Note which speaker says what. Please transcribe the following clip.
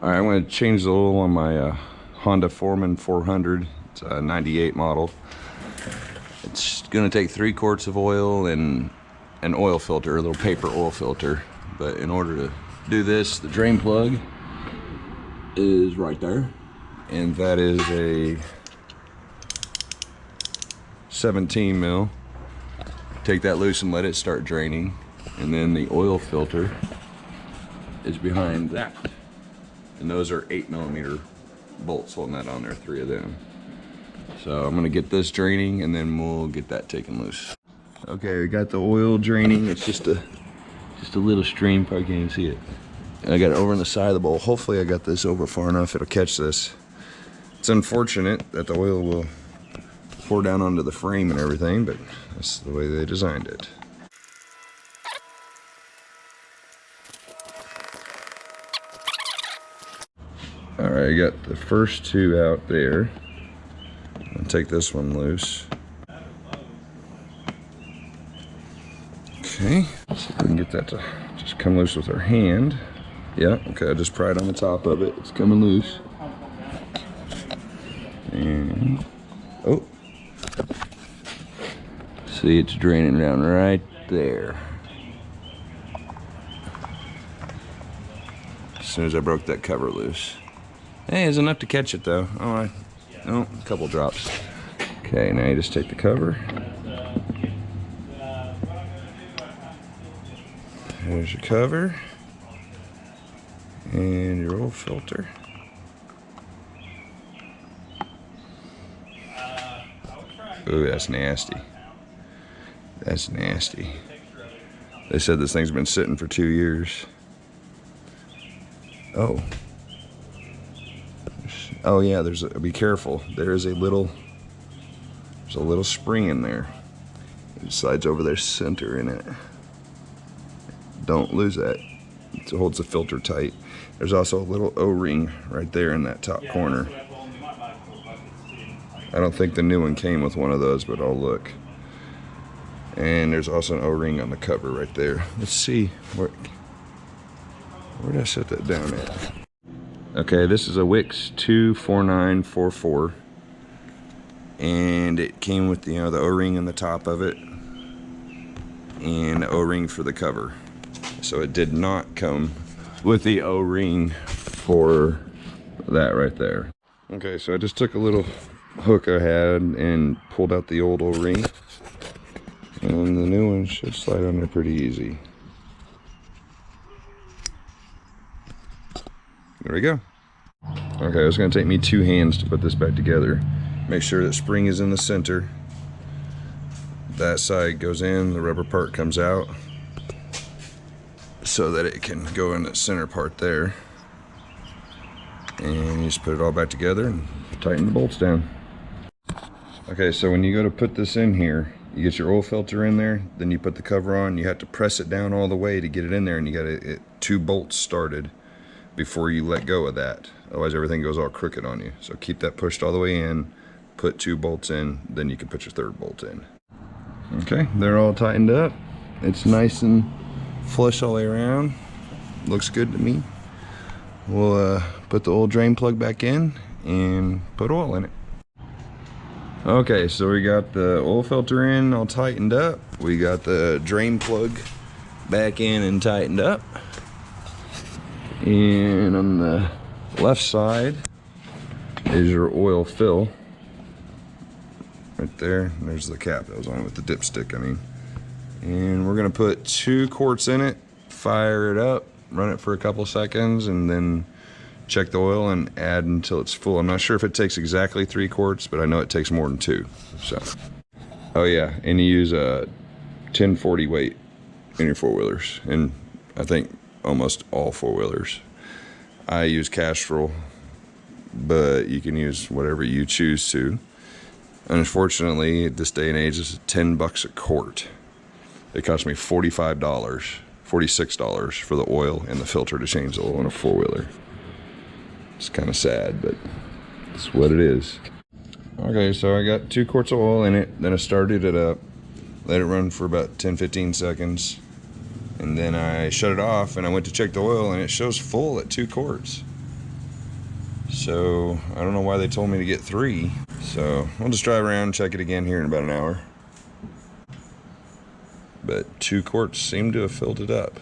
Speaker 1: All right, I'm going to change the oil on my Honda Foreman 400. It's a 98 model. It's going to take 3 quarts of oil and an oil filter, a little paper oil filter. But in order to do this, the drain plug is right there. And that is a 17 mil. Take that loose and let it start draining. And then the oil filter is behind that. And those are 8mm bolts holding that on there, 3 of them. So I'm gonna get this draining and then we'll get that taken loose. Okay, we got the oil draining. It's just a little stream, probably can't even see it. And I got it over on the side of the bowl. Hopefully I got this over far enough it'll catch this. It's unfortunate that the oil will pour down onto the frame and everything, but that's the way they designed it. All right, I got the first 2 out there. I'll take this one loose. Okay, see if we can get that to just come loose with our hand. Yeah, okay, I just pried on the top of it. It's coming loose. And, oh. See, it's draining down right there. As soon as I broke that cover loose. Hey, it's enough to catch it though. Oh, a couple drops. Okay, now you just take the cover. There's your cover. And your oil filter. Ooh, that's nasty. That's nasty. They said this thing's been sitting for 2 years. Oh. Oh yeah, be careful. There's a little spring in there. It slides over their center in it. Don't lose that. It holds the filter tight. There's also a little O-ring right there in that top corner. I don't think the new one came with one of those, but I'll look. And there's also an O-ring on the cover right there. Let's see, where did I set that down at? Okay, this is a Wix 24944, and it came with the O-ring on the top of it and the O-ring for the cover. So it did not come with the O-ring for that right there. Okay, so I just took a little hook I had and pulled out the old O-ring, and the new one should slide on there pretty easy. There we go. Okay, it's gonna take me 2 hands to put this back together. Make sure that spring is in the center. That side goes in, the rubber part comes out, so that it can go in the center part there. And you just put it all back together and tighten the bolts down. Okay, so when you go to put this in here, you get your oil filter in there, then you put the cover on. You have to press it down all the way to get it in there, and you got 2 bolts started before you let go of that. Otherwise everything goes all crooked on you. So keep that pushed all the way in, put 2 bolts in, then you can put your 3rd bolt in. Okay, they're all tightened up. It's nice and flush all the way around. Looks good to me. We'll put the old drain plug back in and put oil in it. Okay, so we got the oil filter in, all tightened up. We got the drain plug back in and tightened up. And on the left side is your oil fill. Right there, and there's the cap that was on it with the dipstick, I mean. And we're gonna put 2 quarts in it, fire it up, run it for a couple seconds, and then check the oil and add until it's full. I'm not sure if it takes exactly 3 quarts, but I know it takes more than 2. So, oh yeah, and you use a 1040 weight in your 4-wheelers, and I think almost all 4-wheelers. I use Castrol, but you can use whatever you choose to. Unfortunately, at this day and age, it's $10 a quart. It cost me $45, $46 for the oil and the filter to change the oil in a 4-wheeler. It's kind of sad, but it's what it is. Okay, so I got 2 quarts of oil in it. Then I started it up, let it run for about 10-15 seconds, and then I shut it off and I went to check the oil and it shows full at 2 quarts. So I don't know why they told me to get 3. So I'll just drive around and check it again here in about an hour. But 2 quarts seem to have filled it up.